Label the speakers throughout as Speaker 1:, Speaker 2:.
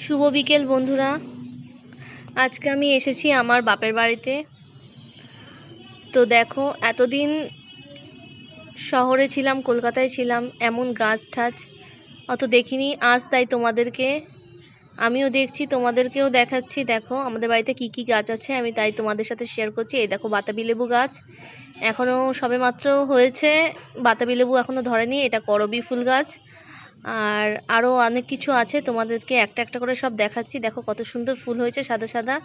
Speaker 1: শুভ বিকেল বন্ধুরা। আজকে আমি এসেছি আমার বাপের বাড়িতে। তো দেখো, এতদিন শহরে ছিলাম, কলকাতায় ছিলাম, এমন গাছ ঠাছ অত দেখিনি আজ, তাই তোমাদেরকে আমিও দেখছি, তোমাদেরকেও দেখাচ্ছি। দেখো আমাদের বাড়িতে কি কি গাছ আছে, আমি তাই তোমাদের সাথে শেয়ার করছি। এই দেখো বাতাবি লেবু গাছ, এখনও সবেমাত্র হয়েছে, বাতাবি লেবু এখনও ধরেনি। এটা করবী ফুল গাছ, আর আরও অনেক কিছু আছে, তোমাদেরকে একটা একটা করে সব দেখাচ্ছি। দেখো কত সুন্দর ফুল হয়েছে, সাদা সাদা।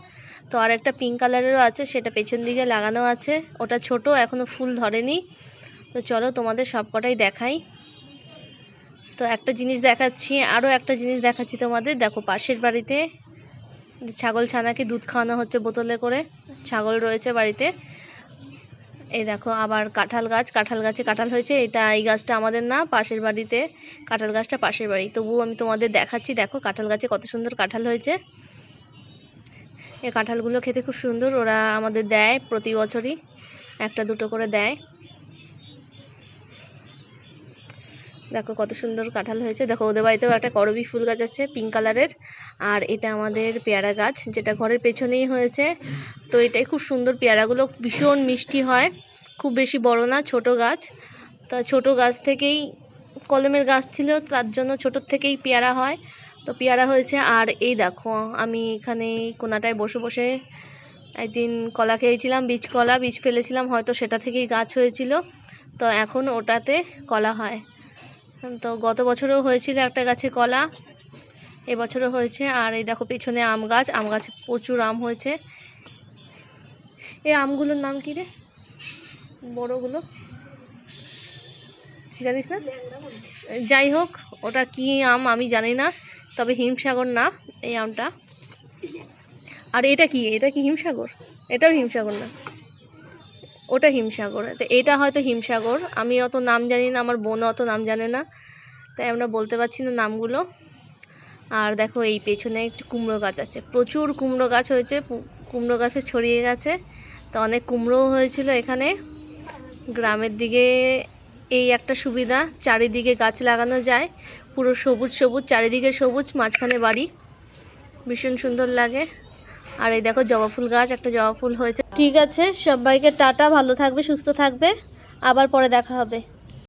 Speaker 1: তো আর একটা পিঙ্ক কালারেরও আছে, সেটা পেছন দিকে লাগানো আছে, ওটা ছোট, এখনও ফুল ধরেনি। তো চলো তোমাদের সব কটাই দেখাই। তো একটা জিনিস দেখাচ্ছি, আরও একটা জিনিস দেখাচ্ছি তোমাদের। দেখো পাশের বাড়িতে ছাগল ছানাকে দুধ খাওয়ানো হচ্ছে বোতলে করে, ছাগল রয়েছে বাড়িতে। এই দেখো আবার কাঁঠাল গাছ, কাঁঠাল গাছে কাঁঠাল হয়েছে। এটা এই গাছটা আমাদের না, পাশের বাড়িতে, কাঁঠাল গাছটা পাশের বাড়ি। তবুও আমি তোমাদের দেখাচ্ছি। দেখো কাঁঠাল গাছে কত সুন্দর কাঁঠাল হয়েছে। এই কাঁঠালগুলো খেতে খুব সুন্দর, ওরা আমাদের দেয় প্রতি বছরই একটা দুটো করে দেয়। দেখো কত সুন্দর কাঁঠাল হয়েছে। দেখো ওদের বাড়িতেও একটা করবী ফুল গাছ আছে পিঙ্ক কালারের। আর এটা আমাদের পেয়ারা গাছ, যেটা ঘরের পেছনেই হয়েছে। তো এটাই খুব সুন্দর, পেয়ারাগুলো ভীষণ মিষ্টি হয়, খুব বেশি বড় না, ছোট গাছ। তা ছোট গাছ থেকেই, কলমের গাছ ছিল তার জন্য ছোটোর থেকেই পেয়ারা হয়। তো পেয়ারা হয়েছে। আর এই দেখো আমি এখানে কোনাটায় বসে বসে একদিন কলা খেয়েছিলাম, বীজ ফেলেছিলাম, হয়তো সেটা থেকেই গাছ হয়েছিল। তো এখন ওটাতে কলা হয়। তো গত বছরও হয়েছিল একটা গাছে কলা, এবছরও হয়েছে। আর এই দেখো পেছনে আম গাছ, আম গাছে প্রচুর আম হয়েছে। এই আমগুলোর নাম কি রে, বড়গুলো জানিস না? যাই হোক, ওটা কি আম আমি জানি না, তবে হিমসাগর না এই আমটা। আর এটা কি, এটা কি হিমসাগর? এটাও হিমসাগর না, ওটা হিমসাগর। তো এটা হয়তো হিমসাগর, আমি অত নাম জানি না, আমার বোন অত নাম জানে না, তাই আমরা বলতে পারছি না নামগুলো। আর দেখো এই পেছনে একটি কুমড়ো গাছ আছে, প্রচুর কুমড়ো গাছ হয়েছে, কুমড়ো গাছে ছড়িয়ে গেছে। তো অনেক কুমড়োও হয়েছিল এখানে। গ্রামের দিকে এই একটা সুবিধা, চারিদিকে গাছ লাগানো যায়, পুরো সবুজ সবুজ, চারিদিকে সবুজ, মাঝখানে বাড়ি, ভীষণ সুন্দর লাগে। আর এই দেখো জবা ফুল গাছ, একটা জবা ফুল হয়েছে। ঠিক আছে, সবাইকে টাটা, ভালো থাকবে, সুস্থ থাকবে, আবার পরে দেখা হবে।